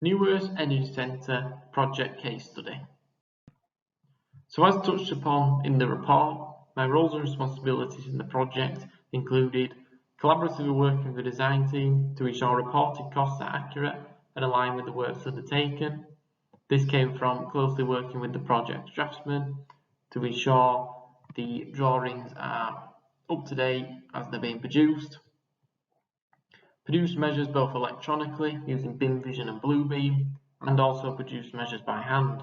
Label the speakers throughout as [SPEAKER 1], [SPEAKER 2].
[SPEAKER 1] Newhurst Energy Centre project case study. So as touched upon in the report, my roles and responsibilities in the project included collaboratively working with the design team to ensure reported costs are accurate and align with the works undertaken. This came from closely working with the project draftsman to ensure the drawings are up to date as they're being produced. Produce measures both electronically using BIM-Vision and Bluebeam, and also produce measures by hand.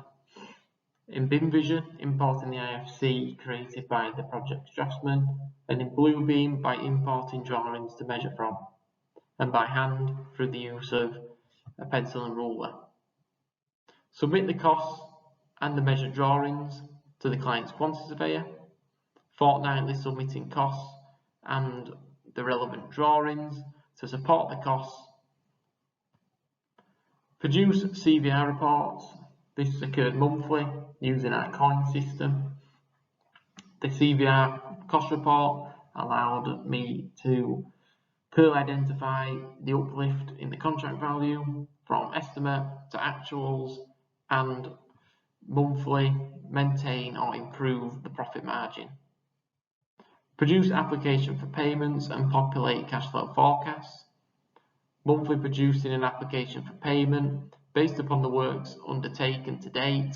[SPEAKER 1] In BIM-Vision, importing the IFC created by the project draftsman, and in Bluebeam by importing drawings to measure from, and by hand through the use of a pencil and ruler. Submit the costs and the measured drawings to the client's quantity surveyor, fortnightly submitting costs and the relevant drawings to support the costs. Produce CVR reports. This occurred monthly using our coin system. The CVR cost report allowed me to clearly identify the uplift in the contract value from estimate to actuals, and monthly maintain or improve the profit margin. Produce application for payments and populate cash flow forecasts. Monthly producing an application for payment based upon the works undertaken to date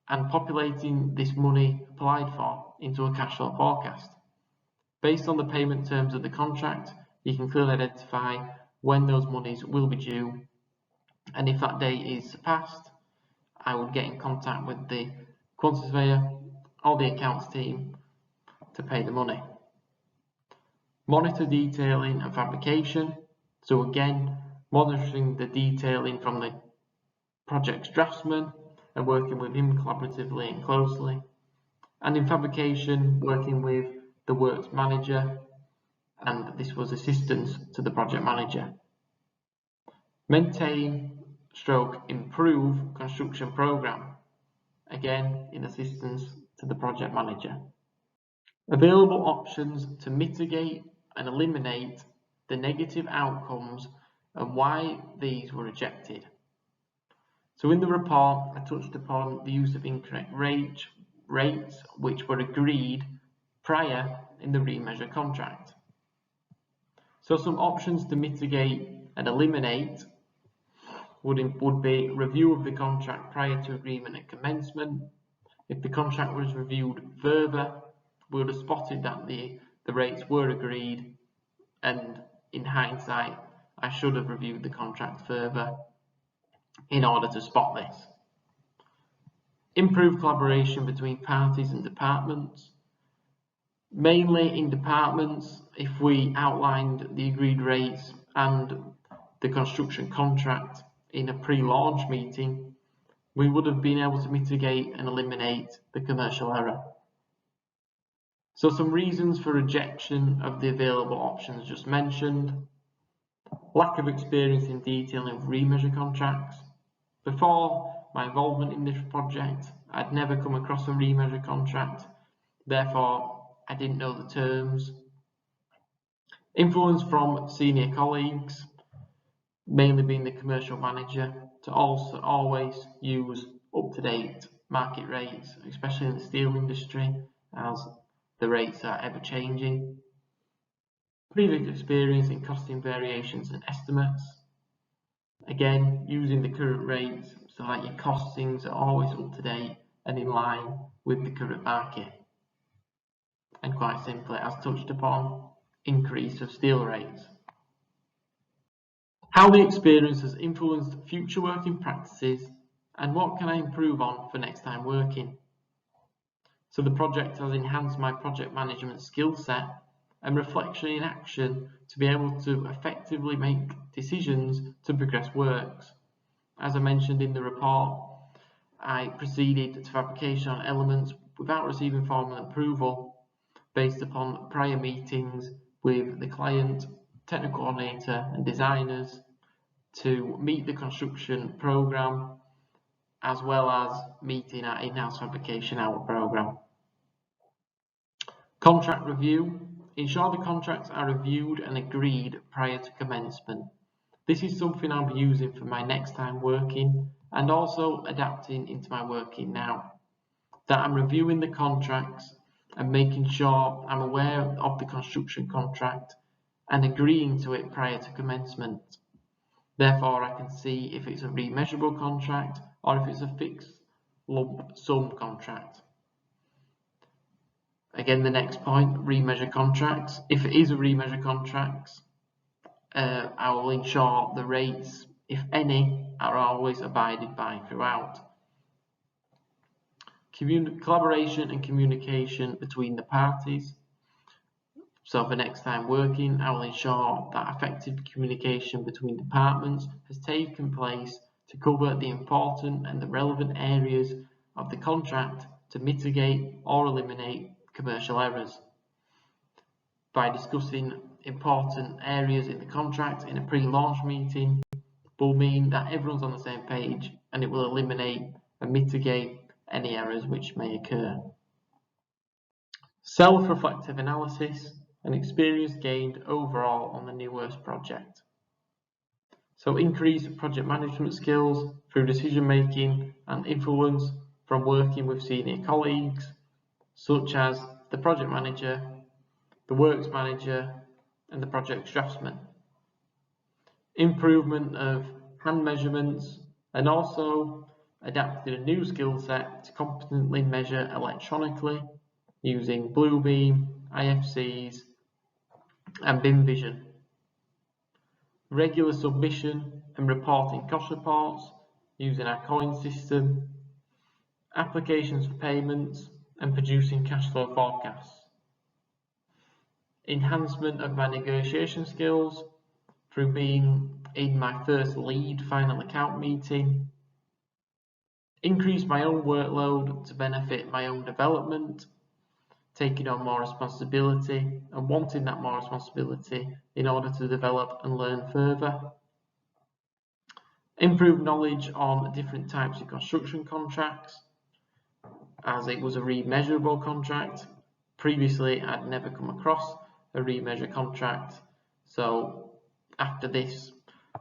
[SPEAKER 1] and populating this money applied for into a cash flow forecast. Based on the payment terms of the contract, you can clearly identify when those monies will be due, and if that date is surpassed, I would get in contact with the quantity surveyor or the accounts team to pay the money. Monitor detailing and fabrication. So again, monitoring the detailing from the project's draftsman and working with him collaboratively and closely. And in fabrication, working with the works manager, and this was assistance to the project manager. Maintain / improve construction program, again in assistance to the project manager. Available options to mitigate and eliminate the negative outcomes and why these were rejected. So in the report, I touched upon the use of incorrect rates which were agreed prior in the remeasure contract. So some options to mitigate and eliminate would be review of the contract prior to agreement and commencement. If the contract was reviewed further, we would have spotted that the rates were agreed, and in hindsight, I should have reviewed the contract further in order to spot this. Improve collaboration between parties and departments. Mainly in departments, if we outlined the agreed rates and the construction contract in a pre-launch meeting, we would have been able to mitigate and eliminate the commercial error. So some reasons for rejection of the available options just mentioned. Lack of experience in detailing of remeasure contracts. Before my involvement in this project, I'd never come across a remeasure contract, therefore I didn't know the terms. Influence from senior colleagues, mainly being the commercial manager, to also always use up-to-date market rates, especially in the steel industry, as the rates are ever changing. Previous experience in costing variations and estimates. Again, using the current rates so that your costings are always up to date and in line with the current market. And quite simply, as touched upon, increase of steel rates. How the experience has influenced future working practices and what can I improve on for next time working. So the project has enhanced my project management skill set and reflection in action to be able to effectively make decisions to progress works. As I mentioned in the report, I proceeded to fabrication on elements without receiving formal approval based upon prior meetings with the client, technical coordinator and designers to meet the construction programme, as well as meeting our in-house fabrication hour programme. Contract review. Ensure the contracts are reviewed and agreed prior to commencement. This is something I'll be using for my next time working and also adapting into my working now. That I'm reviewing the contracts and making sure I'm aware of the construction contract and agreeing to it prior to commencement. Therefore, I can see if it's a remeasurable contract or if it's a fixed lump sum contract. Again, the next point, remeasure contracts. If it is a remeasure contract, I will ensure the rates, if any, are always abided by throughout. Collaboration and communication between the parties. So for next time working, I will ensure that effective communication between departments has taken place to cover the important and the relevant areas of the contract to mitigate or eliminate commercial errors. By discussing important areas in the contract in a pre-launch meeting will mean that everyone's on the same page and it will eliminate and mitigate any errors which may occur. Self-reflective analysis and experience gained overall on the Newhurst project. So increase project management skills through decision making and influence from working with senior colleagues such as the project manager, the works manager and the project draftsman. Improvement of hand measurements and also adapted a new skill set to competently measure electronically using Bluebeam, IFCs and BIM Vision. Regular submission and reporting cost reports using our coin system. Applications for payments and producing cash flow forecasts. Enhancement of my negotiation skills through being in my first lead final account meeting. Increase my own workload to benefit my own development, taking on more responsibility and wanting that more responsibility in order to develop and learn further. Improve knowledge on different types of construction contracts, as it was a remeasurable contract. Previously, I'd never come across a remeasure contract, so after this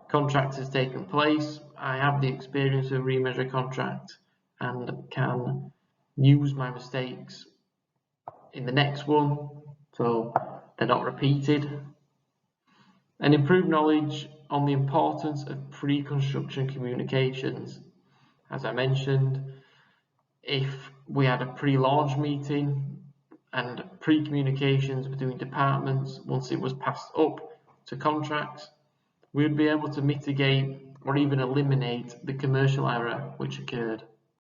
[SPEAKER 1] contract has taken place, I have the experience of a remeasure contract and can use my mistakes in the next one so they're not repeated. And improve knowledge on the importance of pre-construction communications. As I mentioned, if we had a pre-launch meeting and pre-communications between departments once it was passed up to contracts, we would be able to mitigate or even eliminate the commercial error which occurred.